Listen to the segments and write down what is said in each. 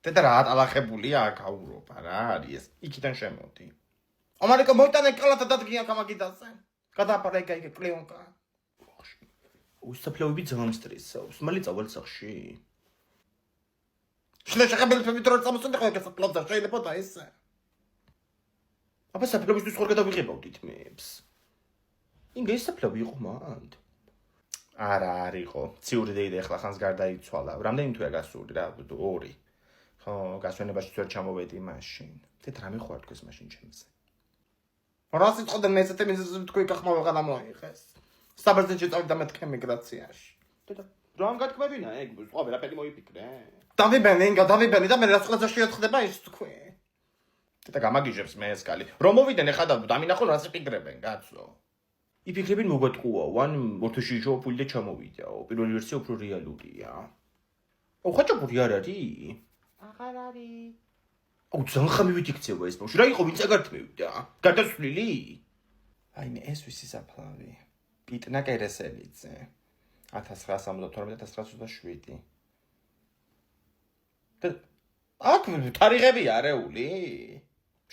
დედა რა ატალახებულია აქ აუროპა რა არის ეს? იქიდან შემოდი. ამარიკო მოიტანე კალათა დადგია გამაგიდაზე. გადააპარა ეგ კლეონკა. უსაფლავები ძამსტრისავს. მალე წავალ სახში. შეხებელი თვით რო წამოსული ხო გასაფლავდა შეიძლება ესა. აბა საფლავისთვის ხარ გადავიღებავდით მეებს. ინგ ეს საფლავი იყო მანდ. არა არისო. ციური დეიდა ახლა ხანს გარდაიცვალა. რამდენი თვეა გასული რა? 2. ხო, გასვენებაში ვერ ჩამოვედი მაშინ. თეთ რამე ხوار თქვეს მაშინ ჩემზე. რა სიტყვა მე ესეთი თქვი კახმა ვეღარ მოიღეს. საბრძენ შეწავდა მეთქე მიგრაციაში. დედა, რამ გათქმევინა ეგ? სხვა ვერაფერი მოიფიქრე. დავიბენი და მე რაც ყველაზე შეეთხდება ის თქვი. დედა გამაგიჟებს მე ეს კალი. რომ მოვიდენ ეხლა და დამინახო რაც იფიქრებენ, კაცო. იფიქრებენ მოგატყუაო, ან ორთუში შოუფული და ჩამოვიდაო. პირველი ვერსია უფრო რეალურია. აუ ხაჭაპური არ არის? აღარ არის. აუ ძალიან ხამივით იქცევა ეს ბავშვი. რა იყო ვინც აგართმევდა? გადასვლილი? აი მე ეს ვისი საფლავი. პიტნა კერესელიძე 1972-1927. აქ თარიღები არეული?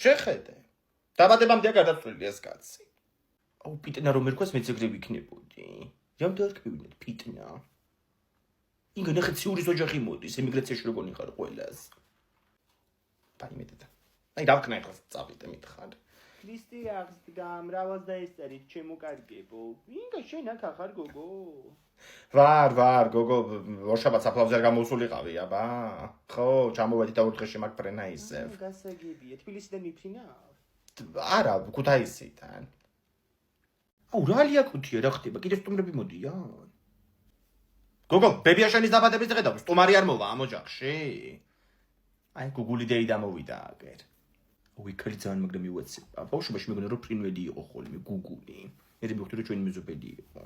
შეხედე. დაბადებამდე გადაწყვილი ეს კაცი. აუ პიტნა რომ ერქვას მეც ეგრე ვიქნებოდი. რამდენად ქვივინეთ პიტნა? ინგა ნახე ციურის ოჯახი მოდის ემიგრაციაში როგორ იყარ ყველას. დაიმედდა. აი დავკნა ახლა წავიდე მითხარ. ქრისტიანს გამრავალს დაესწრით ჩემო კარგებო. ინგა შენ აქ ახარ გოგო. ვარ გოგო ორშაბათს აფლავზე არ გამოსულიყავი აბა. ხო, ჩამოვედი და ოთხეში მაგ ფრენა ისევ. გასაგებია, თბილისიდან მიფრინავ? არა, ქუთაისიდან. აუ რა ლიაკუთია რა ხდება? კიდე სტუმრები მოდიან? გოგო, ბებიაშენის დაბადების დღე და სტუმარი არ მოვა ამ ოჯახში? აი გუგული დეი დამოვიდა აგერ. ოი ქალი ძალიან მაგრამ მივეცება. ბავშვობაში მეგონა რომ ფრინველი იყო ხოლმე გუგული. მე მივხვდი რომ ჩვენი მეზობელი იყო.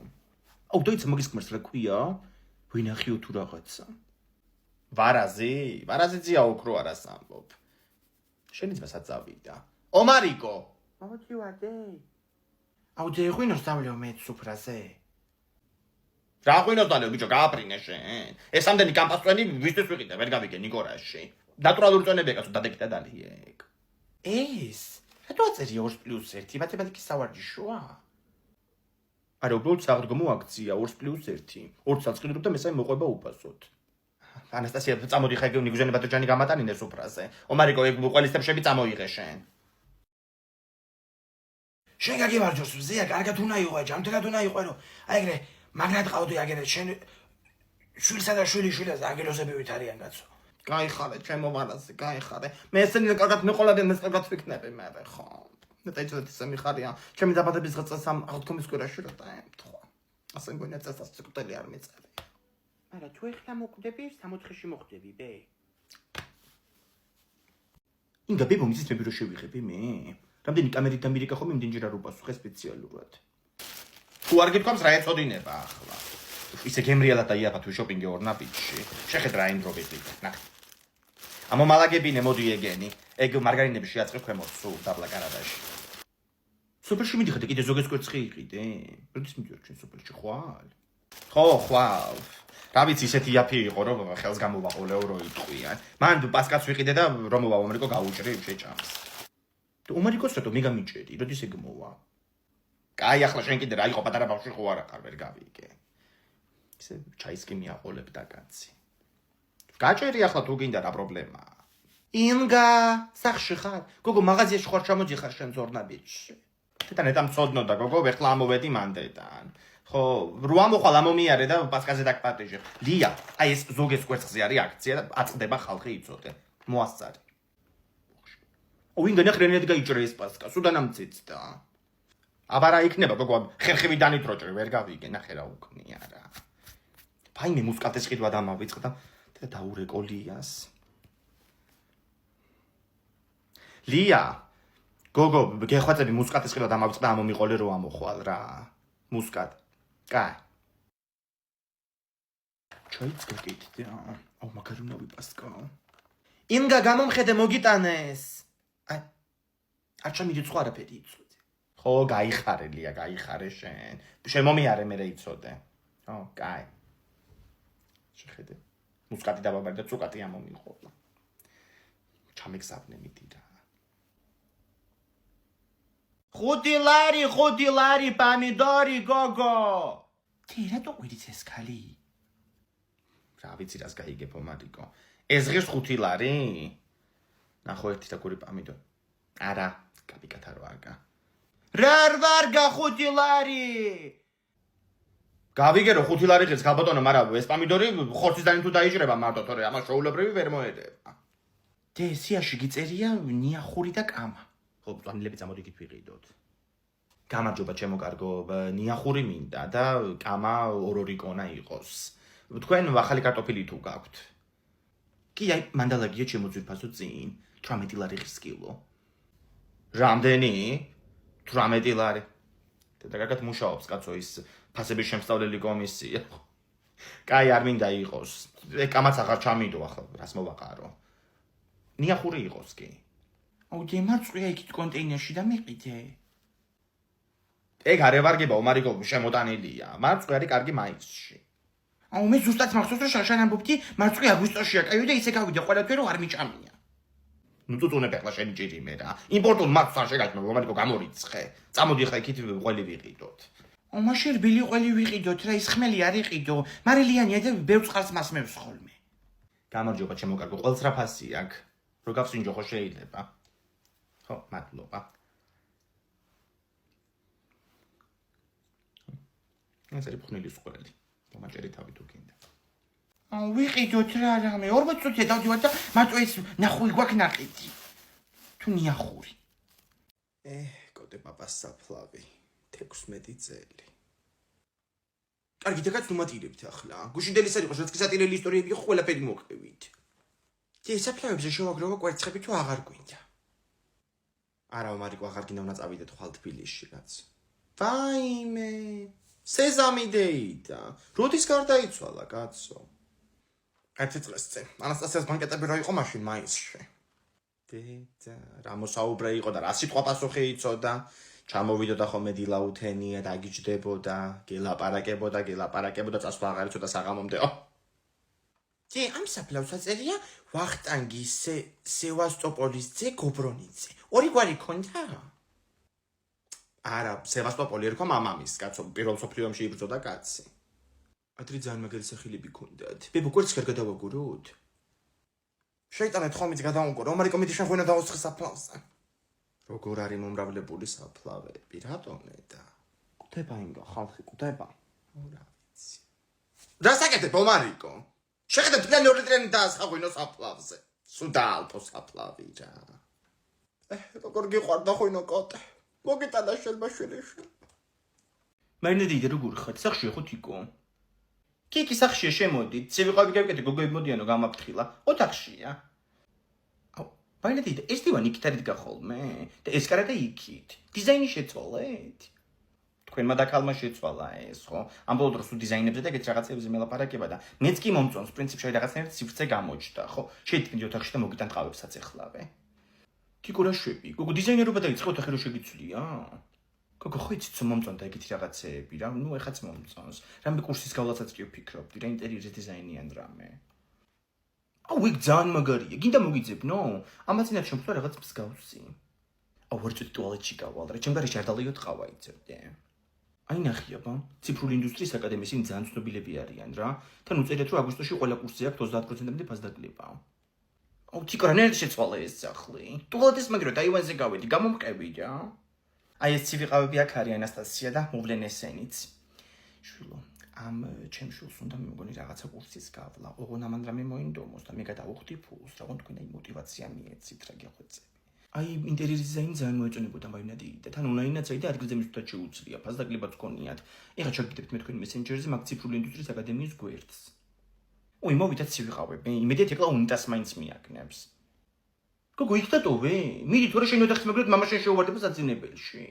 აუ დაიცა მაგის ქმარს რა ქვია? ვინახიო თუ რაღაცა. ვარაზი ძია ოქრო არას ამბობ. შენი ძმა საწავიდა. ომარიკო. მოვიძვადე. აუ ძე ღვინოს დავლევ მე სუფრაზე. რა ღვინოს დავლევ ბიჭო გააფრინე შენ. ეს ამდენი კამპასტვენი ვისთვის ვიყიდე ვერ გავიგე ნიკორაში. ნატურალური წონები ეკაცო დადეკიდა დალიეკ. ეს რატო აწერი 2+1 მათემატიკის სავარჯიშოა? არა უბრალოდ საღდგომო აქცია 2+1. 2 საწყიდრობ და მესამე მოყვება უფასოდ. ანასტასია წამოდი ხა ეგ გუზენი ბატოჯანი გამატანინე სუფრაზე. ომარიკო ეგ ყველისტებშები წამოიღე შენ. შენ გაგიმარჯოს მზეა კარგად უნდა იყო ჯამთელად უნდა იყო რომ აი ეგრე მაგრად ყავდი აგერე შენ შვილსა და შვილიშვილას აგეროსებივით არიან კაცო. გაიხარე ჩემო ვარაზე გაიხარე. მე ესენი კარგად მეყოლადენ მე კარგად ვიქნები მე ხო. მე დაიწყეთ ისე მიხარია. ჩემი დაბადების დღეს ამ აღთქმის კვირაში რა დაემთხვა. ასე მგონია წესას ცოტელი არ მეწერია. არა თუ ეხლა მოკვდები 64-ში მოხდები ბე. ინგა ბებო მიზის მე ბირო შევიღები მე. რამდენი კამერით დამირეკა ხომ იმდენჯერ არ უპასუხე სპეციალურად. თუ არ გითქვამს რა ეწოდინება ახლა. ისე გემრიალად დაიაფა თუ შოპინგი ორნაბიჯში. შეხედრა ინდრობები. ნახე. ამომალაგებინე მოდი ეგენი. ეგ მარგარინები შეაწყებ ქვემოთ სულ დაბლა კარადაში. სუპერში მიდიხარ კიდე ზოგეს კვერცხი იყიდე. როდის მიდიარ ჩვენ სუპერში ხვალ? ხო, ხვალ. რა ვიცი ისეთი იაფი იყო რომ ხელს გამოვაყოლეო რო იტყვიან. მან პასკაც ვიყიდე და რომ მოვა ომრიკო გაუჭრი შეჭამს. ომრიკოს რატო მე გამიჭერი? როდის ეგ მოვა? კაი ახლა შენ კიდე რა იყო პატარა ბავშვი ხო არ ახარ ვერ გავიგე. ისე ჩაისკი მიაყოლებდა კაცი. გაჭერი ახლა თუ გინდა რა პრობლემაა? ინგა, სახში ხარ? გოგო მაღაზიაში ხარ ჩამოდიხარ შენ ზორნაბიჯში. თეთან ეტამ წოდნოდა გოგო ვერტლა ამოვედი მანდედან. ხო, რო ამოხვალ ამომიარე და პასკაზე დაკპატიჟე. ლია, აი ეს ზოგეს კვერცხზე არის აქცია და აწყდება ხალხი იცოდე. მოასწარი. უინგა ნახრენად გაიჭრე ეს პასკა, სუდან ამციცდა. აბა რა იქნება გოგო ხერხები დანიტროჭრე ვერ გავიგე ნახე რა უქმნია რა. ფაინე მუსკატის ყიდვა დამავიწყდა და დაურეკო ლიას. ლია, გოგო გეხვაწები მუსკატის ყიდვა დამავიწყდა ამომიყოლე რო ამოხვალ რა. მუსკატ. კაი. ჩაიც გაკეთდა. აუ მაგარუნავი პასკა. ინგა გამომხედე მოგიტანეს. აი. არ ჩამიდი სხვა არაფერი იცოდე. ხო, გაიხარე ლია, გაიხარე შენ. შემომიარე მე რა იცოდე. ხო, კაი. შეხედე. მუსკატი დაბაბარი და ცუკატი ამომიყოლა. ჩამეგზავნე მიდი რა. 5 ლარი პამიდორი გოგო. თი რატო ყვირიც ეს ქალი? რა ვიცი რას გაიგებ ომარიკო. ეს ღირს 5 ლარი? ნახო ერთი და გური პამიდორი. არა, კაპიკათა რო აგა. რა ვარგა 5 ლარი? გავიგე რომ 5 ლარი ღირს გაბატონო, მაგრამ ეს პამიდორი ხორცისდანი თუ დაიჭრება მარტო, თორე ამას შოულებრივი ვერ მოედება. დე სიაში გიწერია ნიახური და კამა. ხო, პლანილები წამოდით ვიყიდოთ. გამარჯობა ჩემო კარგო, ნიახური მინდა და კამა ორ-ორი კონა იყოს. თქვენ ახალი კარტოფილი თუ გაქვთ? კი, აი, მანდალაგია ჩემო ძვირფასო წინ, 18 ლარი ღირს კილო. რამდენი? 18 ლარი. და კარგად მუშაობს კაცო ის ფასების შემსწავლელი კომისია. კაი, არ მინდა იყოს. კამაც აღარ ჩამიდო ახლა, რას მოვაყარო. ნიახური იყოს კი. აუ, დემარწყვია იქით კონტეინერში და მიყიდე. ეგ არ ევარგება, ომარიკო შემოტანილია. მარწყვი არის კარგი მაისში. აუ, მე ზუსტად მახსოვს რომ შაშან ამბობდი, მარწყვი აგვისტოშია, კაიო და ისე გავიდე ყველა თვე რომ არ მიჭამია. ნუ წუწუნებ ახლა შენი ჭირიმე რა. იმპორტულ მარცვლს არ შეგაჭმე, ომარიკო გამორიცხე. წამოდი ახლა იქით ყველი ვიყიდოთ. აუ, მაშინ რბილი ყველი ვიყიდოთ რა, ის ხმელი არ იყიდო. მარილიანია და ბევრ წყალს მასმევს ხოლმე. გამარჯობა ჩემო კარგო, ყველს რა ფასი აქვს? რო გავსინჯო ხო შეიძლება? ხო, მადლობა. ეს არის ფხნილის ყველი. მომაჭერი თავი თუ გინდა. აუ, ვიყიდოთ რა რამე, 40 წუთია დავდივარ და მარტო ეს ნახური გვაქვს ნაყიდი. თუ ნიახური. კოდე პაპას საფლავი. 16 წელი. კარგი, და კაც ნუმატირებთ ახლა. გუშინდელი ის არ იყოს, რაც კი სატირელი ისტორიები იყო, ყველაფერი მოყევით. და საფლავებზე შევაგროვა კვერცხები თუ აღარ გვინდა. არა, ომარიკო აღარ გინდა უნდა წავიდეთ ხვალ თბილისში რაც. ვაიმე. სეზამი დეიდა. როდის გარდაიცვალა კაცო? 1 წელს წინ. ანასტასიას ბანკეტები რო იყო მაშინ მაისში. დედა, რა მოსაუბრე იყო და რა სიტყვა პასუხი იცოდა. ჩამოვიდოდა ხოლმე დილაუთენია და აგიჯდებოდა, გელაპარაკებოდა, წასვლა აღარ იცოდა საღამომდეო. დი, ამ საფლავს აწერია ვახტანგი სევასტოპოლის ძე გობრონიძე. ორი გვარი ქონდა? არა, სევასტოპოლი ერქვა მამამის, კაცო, პირველ მსოფლიო ომში იბრძოდა კაცი. ადრე ძალიან მაგარი სახელები ქონდათ. ბებო, კვერცხი არ გადავაგუროთ? შეიტანეთ ხომიც გადავამკო, ომარიკო მიდი შენ ღვინო დაუსხე საფლავზე. როგორ არის მომრავლებული საფლავები, რატომე და? კვდება ინგა, ხალხი კვდება. რა ვიცი. რა საკეთებ, ომარიკო? შეხედე თლიანი 2 ლიტრიანი დაასხაღვინო საფლავზე. სულ დაალფო საფლავი რა. როგორ გიყვარდა ღვინო კოტე? მოგიტანა შენმა შვილიშვილ. მაინდიდი როგორ ხარ? სახშია ხო თიკო? კი, სახშია შემოდი. ცევიყავი გავიკეთე გოგოები მოდიანო გამაფრთხილა. ოთახშია. აუ, მაინდიდი ეს დივანი იქით არის გახოლმე და ეს კარა და იქით. დიზაინი შეცვალეთ? თქვენმა და ქალმა შეცვალა ეს, ხო? ამ ბოლო დროს დიზაინებზე და ეგეთ რაღაცებზე მელაპარაკება და მეც კი მომწონს პრინციპში რაღაცნაირად სივრცე გამოჩნდა, ხო? შეიტკნი ოთახში და მოგიტან ტყავებსაც ეხლავე. კიკო რა შვები? გოგო დიზაინერობა დაიწყე ოთახი რო შეგიცვლია? გოგო ხო იცით რომ მომწონდა ეგეთი რაღაცეები რა, ნუ ეხაც მომწონს. რამე კურსის გავლაცაც კი ვფიქრობდი, რა ინტერიერის დიზაინიან რამე. აუ, იქ ძალიან მაგარია. გინდა მოგიძებნო? ამაცინათ შემთხვევა რაღაც მსგავსი. აუ, ვერ წვით ტუალეტში გავალ რა, ჩემ გარეშე არ დალიო ტყავა იწევდე. აი ნახიაბა, ციფრული ინდუსტრიის აკადემიის იმ ძალიან ცნობილები არიან რა. თან უწერიათ რომ აგვისტოში ყველა კურსზე აქვს 30%-მდე ფასდაკლება. აუ, თიკო რა ნერ შეცვალა ეს სახლი. ტუალეტის მაგრო დაივანზე გავედი, გამომყევი რა. აი ეს ცივიყავები აქ არის ანასტასია და მოვლენ ესენიც. შვილო, ამ ჩემ შვილს უნდა მე მგონი რაღაცა კურსის გავლა. ოღონ ამან რამე მოინდომოს და მე გადავუხდი ფულს, რა თქვენ აი мотиваცია მიეცით რა გეხვეწები. აი ინტერიერის დიზაინი ძალიან მოეწონებოდა მაინადი და თან ონლაინაც აი და ადგილზე მისვლა შეუძლია, ფასდაკლებაც გქონიათ. ეხლა ჩაგიგდებთ მე თქვენ მესენჯერზე მაგ ციფრული ინდუსტრიის აკადემიის გვერდს. ой, მოვიდეთ ცივიყავები, იმედიათ ეკლა უნიტას მაინც მიაკნებს. გოგო, იქ დატოვე? მიდი თორე შენ ოთახის მეგრად მამა შენ შეუვარდება საძინებელში.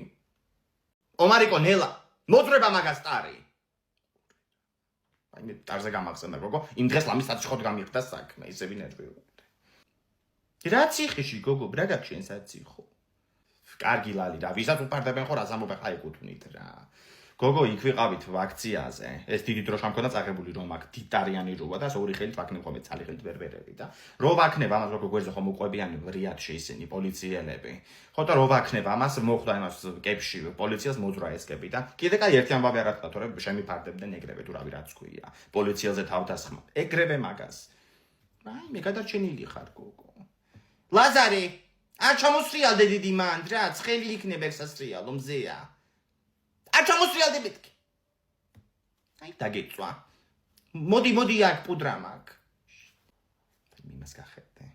ომარიკო ნელა, მოძრება მაგას ტარი. აი მე ტარზე გამახსენდა გოგო, იმ დღეს ლამის საწიხოდ გამიხდა საქმე, ისე ვინერვიულობდი. რა ციხეში გოგო, რა გაქვს შენ საწიხო? კარგი ლალი რა, ვისაც უპარდებენ ხო რას ამბობენ ხა ეკუთვნით რა. გოგო იქ ვიყავით აქციაზე. ეს დიდი დრო შემქონდა წაღებული რომ აქ დიტარიანი როა და ორი ხელით ვაქნებ ხოლმე ცალი ხელით ვერვერები და რო ვაქნებ ამას როგორ გვერდზე ხომ უყვებიანი რიადში ისინი პოლიციელები. ხო და რო ვაქნებ ამას მოხდა იმას კეპში პოლიციას მოძრა ესკები და კიდე კაი ერთი ამბავი არ ახლა თორე შემიფარდებდნენ ეგრევე თუ რავი რაც ქვია. პოლიციაზე თავდასხმა. ეგრევე მაგას. აი მე გადარჩენილი ხარ გოგო. ლაზარე, არ ჩამოსრიალდე დიდი მანდ რა, ცხელი იქნებ ერთსასრიალო მზეა. არ ჩამოსრიალდე მეთქი. აი დაგეწვა. მოდი აქ პუდრა მაქვს. იმას გახეთე.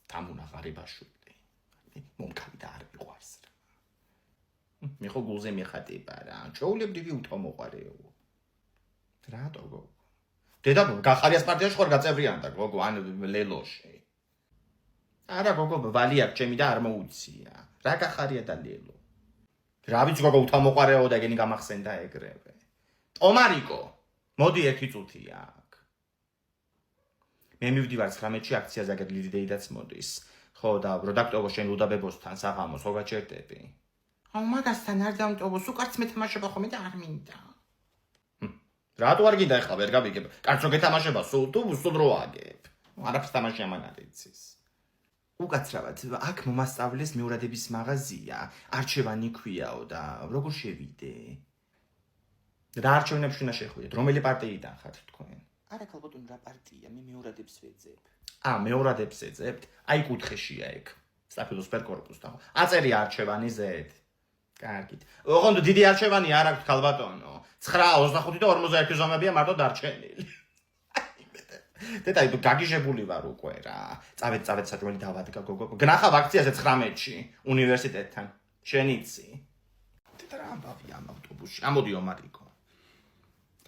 დამუნა ღარიბაშვილი. მომკალი და არ მიყვარს რა. მე ხო გულზე მიხატება რა. ჩაულებრივი უთომოყარეო. რატო გოგო? დედა გახარიას პარტიაში ხარ გაწევრიანდა გოგო ან ლელოში. არა გოგო ვალი აქვს ჩემი და არ მოუცია. რა გახარია და ლელო. რა ვიცი გოგო უთამოყარეო და ეგენი გამახსენდა ეგრევე. ტომარიკო, მოდი ერთი წუთი აქ. მე მივდივარ 19-ში აქციაზე აგერ ლიდეიდაც მოდის. ხო და როდაქტოვო შენ უდაბებოსთან საღამოს ხო გაჩერდები. აუ მაგასთან არ დამტოვოს, უკარც მეთამაშება ხოლმე და არ მინდა. რატო არ გინდა ეხლა ვერ გავიგებ. კაცო გეთამაშება სულ თუ სულ რო აგებ. არაფერს თამაში ამან არ იცის. უკაცრავად, აქ მომასწავლის მეურადების მაღაზია, არჩევანი ქვიაო და როგორ შევიდე? რა არჩევნებში უნდა შეხვიდეთ? რომელი პარტიიდან ხართ თქვენ? არა ქალბატონო, რა პარტია? მე მეურადებს ვეძებ. მეურადებს ეძებთ? აი კუთხეშია ეგ. სტაფილოს პერკორპუსთან. აწერი არჩევანი ზედ. კარგით. ოღონდ დიდი არჩევანი არ აქვს ქალბატონო. 9, 25 და 41 ზომებია მარტო დარჩენილი. დედა იდო გაგიჟებული ვარ უკვე რა. წავედ საჭმელი დავადგა გოგო. გნახავ აქციაზე 19-ში უნივერსიტეტთან. შენიცი. დედა რა ამბავია ამ ავტობუსში. ამოდიო მარიკო.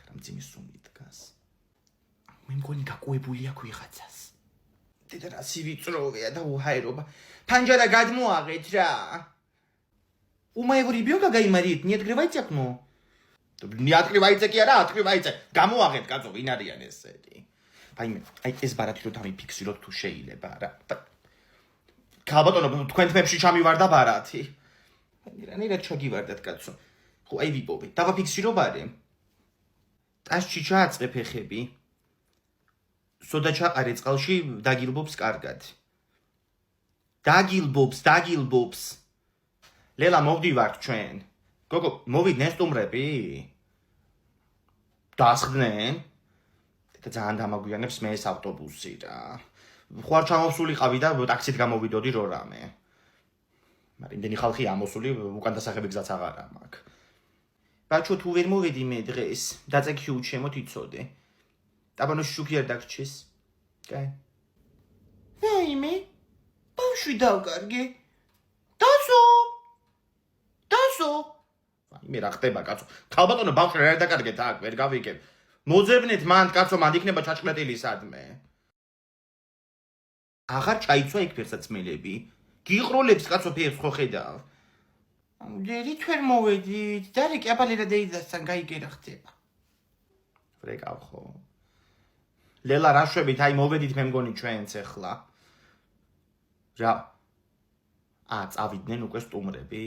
რა მძიმე სუნი დგას. მე მგონი გაკუებული აქვს ვიღაცას. დედა რა სივიწროვეა და უჰაერობა. პანჯარა გადმოაღეთ რა. У моего ребенка гаймарит, не открывайте окно. Не открывайте киара, открывайте. Გამოაღეთ კაცო, ვინ არიან ესეთი? აი ეს ბარათი რო დამიფიქსიროთ თუ შეიძლება რა. ქალბატონო, თქვენ თმებში ჩამივარდა ბარათი. რანაირად ჩაგივარდათ კაცო. ხო აი ვიპოვე. დავაფიქსირო ბარე. ტაშში ჩააწყე ფეხები. სოდა ჩაყარე წყალში დაგილბობს კარგად. დაგილბობს. ლელა მოვდივართ ჩვენ. გოგო, მოვიდნენ სტუმრები? დასხდნენ? და ძალიან დამაგვიანებს მე ეს ავტობუსი რა. ხوار ჩამოვსულიყავი და ტაქსით გამოვიდოდი რო რამე. მაგრამ იმდენი ხალხი ამოსული, უკან დასახები გზაც აღარა მაქვს. ბაჩო თუ ვერ მოვედი მე დღეს, დაწექი უჩემოთ იცოდე. ტაბანოში შუქი არ დაგრჩეს. კაი. ვაიმე? ბავშვი დავკარგე. დასო. მე რა ხდება კაცო? ქალბატონო ბავშვი რა დაკარგეთ აქ, ვერ გავიგებ. მოძებნეთ მანდ კაცო, მანდ იქნება ჩაჭყლეტილი სადმე. აღარ ჩაიცვა იქ ფერსაცმელები. გიყროლებს კაცო ფერს ხო ხედავ. რით ვერ მოვედით და რიკი აბალერა დეიდასთან გაიგერა ხდება. ვრეკავ ხო. ლელა რა შვებით, აი მოვედით მე მგონი ჩვენც ახლა. რა? წავიდნენ უკვე სტუმრები?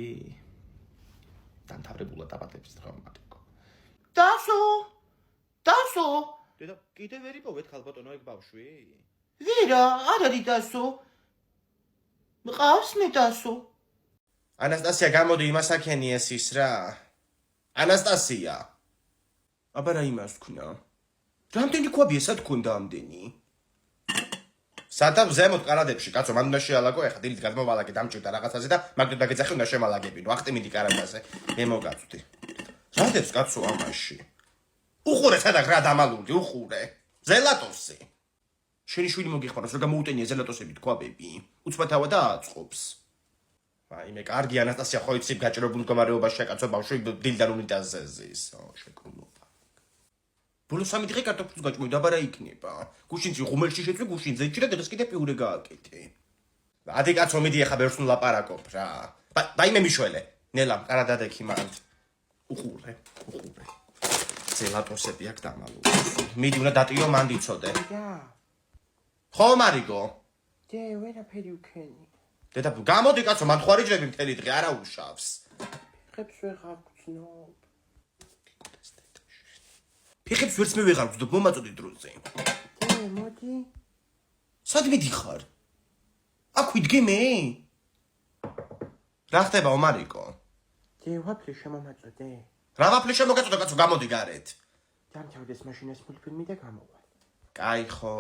დამთავრებულად აბატების დღე მარიკო. დასო. დედა, კიდე ვერ იპოვეთ ქალბატონო ეგ ბავშვი? ვერა, არ არის დასო. მყავს მე დასო. ანასტასია, გამოდი იმას აქენი ეს ის რა. ანასტასია. აბა რა იმას თქვნა? რამდენი ქვაბია სად ქონდა ამდენი? სათავ ზემოთ ყარადებში, კაცო, მან უნდა შეალაგო, ეხა დილით გადმოვალაგე დამჭირდა რაღაცაზე და მაგდო დაგეძახი უნდა შემალაგებინო. ახტიმიდი კარადაზე. მე მოგაწვდი. რადებს კაცო ამაში? უხურე სადა რა დამალული, უხურე. ზელატოსი. შენი შვილი მოგიხმაროს, რომ გამოუტენია ზელატოსებით ქვაბები. უცბათავა და აწყობს. აი მე კარგი ანასტასია ხო იცი გაჭირებულ მდგომარეობაში კაცო ბავშვი დილდან უნიტაზზე ზის. შეკრულობა. ბოლო 3 დღე კარტოფილს გაჭმევ და ბარა იქნება. გუშინში ღუმელში შეწვი გუშინზე იჭირა და დღეს კიდე პიურე გააკეთე. ადი კაცო მიდი ახლა ბერს ვლაპარაკობ რა. დაი მე მიშველე. ნელა კარადადექი მანდ. უხურე. ზელატოსები აქ დამალული. მიდი უნდა დატიო მანდ იცოდე. და. ხო მარიკო. დე ვერაფერი უქენი. დედა გამოდი კაცო მან ხვარიჯები მთელი დღე არა უშავს. ხებს ვეღარ გწნობ. ფეხებს ვერც მე ვეღარ ვძდობ, მომაწოდე დროზე. მოდი. სად მიდიხარ? აქ ვიდგე მე? რა ხდება, ომარიკო? ვაფლი შემომაწოდე. რა ვაფლი შემოგაწოდა, კაცო, გამოდი გარეთ. დამთავრდეს მაშინას მულტფილმი და გამოვალ. კაი ხო.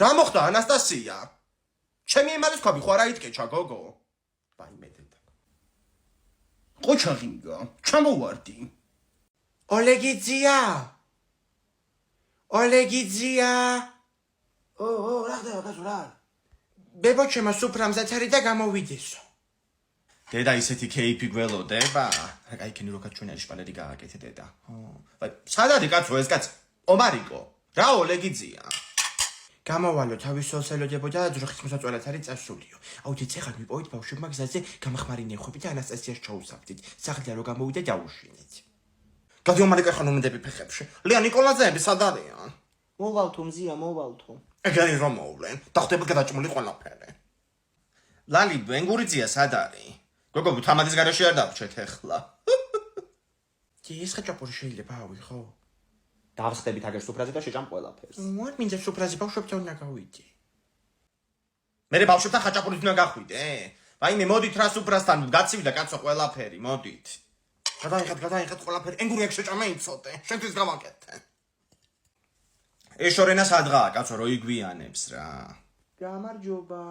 რა მოხდა, ანასტასია? ჩემი ემალის ქვაბი ხო არა იტკეჩა, გოგო? ვაიმე დედა. ყოჩაღინგა, ჩამოვარდი. ოლეგიძია? ოლეგიძია? რა ხდება, კაცო, რა? ბებოჩემა სუფრამზეც არის და გამოვიდესო. დედა ისეთი кейფი გველოდება? რა იქენი როკაც ჩვენ არის შპალერი გააკეთე დედა. ვაი, სად არის კაცო ეს კაცი? ომარიკო, რა ოლეგიძია? გამოვალო თავის სოლსელოდებოდა და ძროხის მოსაწვევად არის წასულიო. აუდი წეხარ მიპოვით ბავშვებმა გზაზე გამახმარი ნეხვები და ანასტასიას ჩაუსაფრდით. სახლიდან რო გამოვიდა დაუშვინეთ. გადი ომარიკო ხან უმდები ფეხებში. ლია ნიკოლაძეები სად არიან? მოვალთო მზია, მოვალთო. ეგარი რომ მოვლენ. დახტებით გადაჭმული ყველაფერი. ლალი ბენგურიძია სად არის? გოგო თამადის გარშე არ დავრჩეთ ახლა. ეს ხაჭაპური შეიძლება ავი ხო? დავსხდებით აგერ სუფრაზე და შეჭამ ყველაფერს. არ მინდა სუფრაზე ბავშვებთან უნდა გავიდე. მე ბავშვებთან ხაჭაპურით უნდა გახვიდე? ვაიმე მოდით რა სუფრასთან გაცივდა კაცო ყველაფერი, მოდით. გადაიხეთ ყველაფერი. ენგური აქ შეჭამე იცოდე. შენთვის გავაკეთე. ეს შორენა სადღაა კაცო რო იგვიანებს რა. გამარჯობა.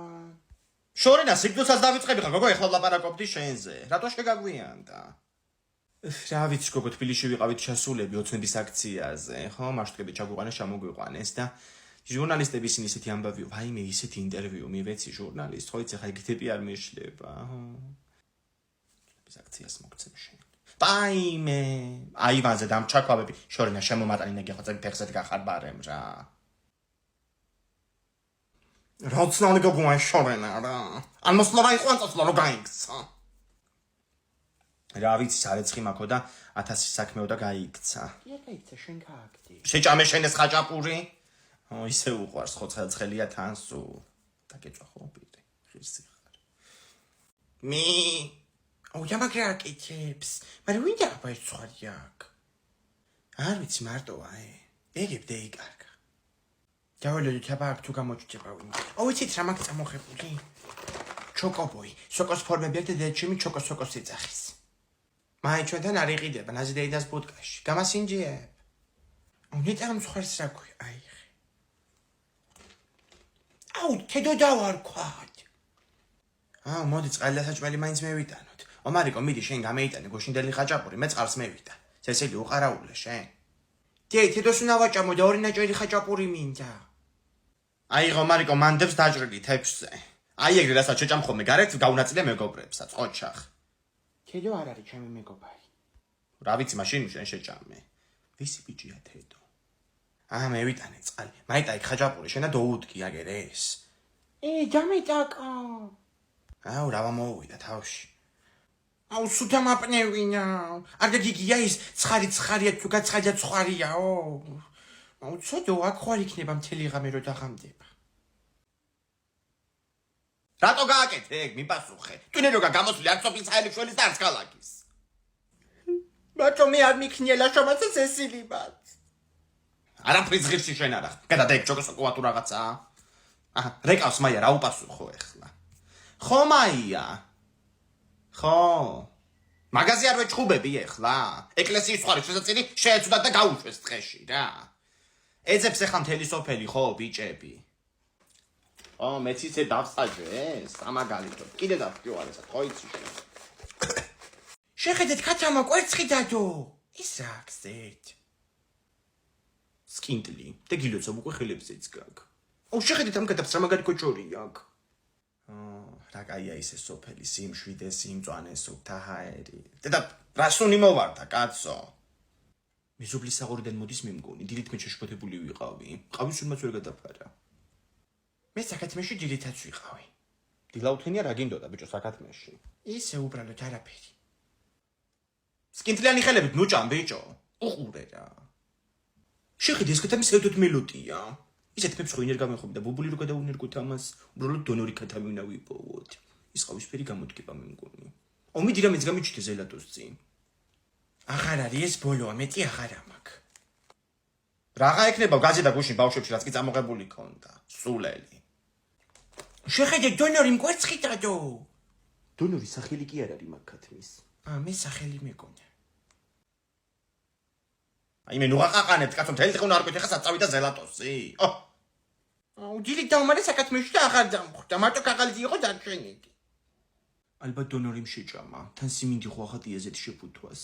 შორენა სიგდუსაც დავიწყები ხა გოგო ეხლა ვლაპარაკობდი შენზე. რატო შეგაგვიანდა? რა ვიცი გოგო თბილისში ვიყავით ჩასულები ოცნების აქციაზე, ხო? მასშტაბები ჩაგვიყვანეს, ჩამოგვიყვანეს და ჟურნალისტები ისინი ისეთი ამბავი, ვაიმე ისეთი ინტერვიუ მივეცი ჟურნალისტ, ხო იცი ხა იქ ტიპი არ მეშლება, ხო? ეს აქციას მოგცემ შენ. ვაიმე, აივანზე დამჩაქვავები, შორენა შემომატანინა გეხოცები ფეხზე გახარბარემ რა. როცნალი გოგოა შორენა რა. ან მოსლობა იყო ან წასვლა რო გაიქცა. რა ვიცი სარეცხი მაქო და 1000 საქმეო და გაიქცა. კი გაიქცა შენ გააკდი. შეჭამე შენ ეს ხაჭაპური? ისე უყვარს ხო ცხელია თან სულ. დაგეჭვა ხო პირი. ხირსი ხარ. მე მაგრა აკეთებს. მაგრამ ვინ დააბა ეს ცხარი აქ? არ ვიცი მარტოა ეგებ დაიკარგა. დავალოდით აბა აქ თუ გამოჩდება ვინ. ვიცით რა მაგ წამოხებული? ჩოკობოი, სოკოს ფორმები აქვს და დედაჩემი ჩოკოს იწახის. მაი ჩვენთან არ იყიდება ნაზიდეიდას ბუდკაში. გამასინჯიებ. ნიტამ მსხვერს რა ქვია, აიხე. თედო დავარქვათ. მოდი წყალი საჭმელი მაინც მევიტანოთ. ომარიკო, მიდი შენ გამეიტანე გოშინდელი ხაჭაპური, მე წყალს მევიდა. წესელი უყარაულე შენ. თედოს უნდა ვაჭამო და 2 ნაჭერი ხაჭაპური მინდა. აიღო მარიკო მანდებს დაჭრილი თეფშზე. აი ეგრე რასაც შეჭამ ხოლმე გარეთ გაუნაწილე მეგობრებსაც, ყოჩახ. თედო არ არის ჩემი მეგობარი. რა ვიცი მაშინ შენ შეჭამე. ვისი ბიჭია თედო? მევიტანე წყალი. მაიტა იქ ხაჭაპური შენ და დაუდგი აგერ ეს. დამეტაკა. რა მომოვიდა თავში. სუთა მაპნევინა. არ გიგია ის ცხარია თუ გაცხარია ცხარიაო. ცოდო აქ ხარ იქნება მთელი ღამე რო დაღამდება. რატო გააკეთე ეგ მიპასუხე? ტვინე როგა გამოსული არ სოფლის ხაილიშვილის და არც ქალაქის. ბატონო მე არ მიქნიელა შომაცეს ესილიბად. არაფრის ღირსი შენ არა. გადადაიქ ჩოკოსოკოა თუ რაღაცა. რეკავს მაია რა უპასუხო ახლა. ხო მაია. ხო. მაგაზი არ ვეჭხუბები ახლა. ეკლესიის ხარი შესაწილი შეეცუდათ და გაუშვეს ტყეში რა. ეძებს ახლა მთელი სოფელი ხო ბიჭები. მეც ისე დავსაჯე, სამაგალითო. კიდე დავფრივალესა, ხო იცი შენ. შეხედეთ ქათამა კვერცხი დადო. ის რა გზეთ. სკინტლი და გილოცობ უკვე ხელებზეც გაგ. შეხედეთ ამ კეთებს რა მაგარი კოჭორი აქ. რა კაია ისე სოფელი, სიმშვიდე, სიმწვანე, სუფთაჰაერი. და რასუნი მოვარდა, კაცო. მეზობლის საღორიდან მოდის მე მგონი, დილით მე შეშფოთებული ვიყავი. ყავის სულმაც ვერ გადაფარა. მე საკათმეში დილითაც ვიყავი. დილაუთენია რა გინდოდა ბიჭო საკათმეში? ისე უბრალოდ არაფერი. სკინტლიანი ხელებით ნუჭამ ბიჭო. უყურე რა. შეხედე ეს ქათამი საერთოდ მელოდია. ისეთ ფებს ხო ინერ გამეხობ და ბუბული რო გადაუნერგოთ ამას, უბრალოდ დონორი ქათამი უნდა ვიპოვოთ. ის ყავისფერი გამოდგება მე მგონი. ომი დილა მეც გამიჩიტე ზელატოს წინ. აღარ არის ეს ბოლოა, მეტი აღარ ამაქვს. Რაღა ექნება გაზი და გუშინ ბავშვებში რაც კი წამოღებული ქონდა. სულელი. შეხედე დონორი მკვერცხიტადო. დონორი სახელი კი არ არის მაგათმის. მე სახელი მეკონა. აი მე ნუ აყაყანებთ კაცო მთელი დღე უნდა არ გქეთ ხა საწავიდა ზელატოსი. დილით დავმარე საკათმეში და აღარ დამხვდა. მარტო კაღალდი იყო დარჩენილი. ალბათ დონორი შეჭამა. თან სიმინდი ხო ახატია ზეთ შეფუთვას.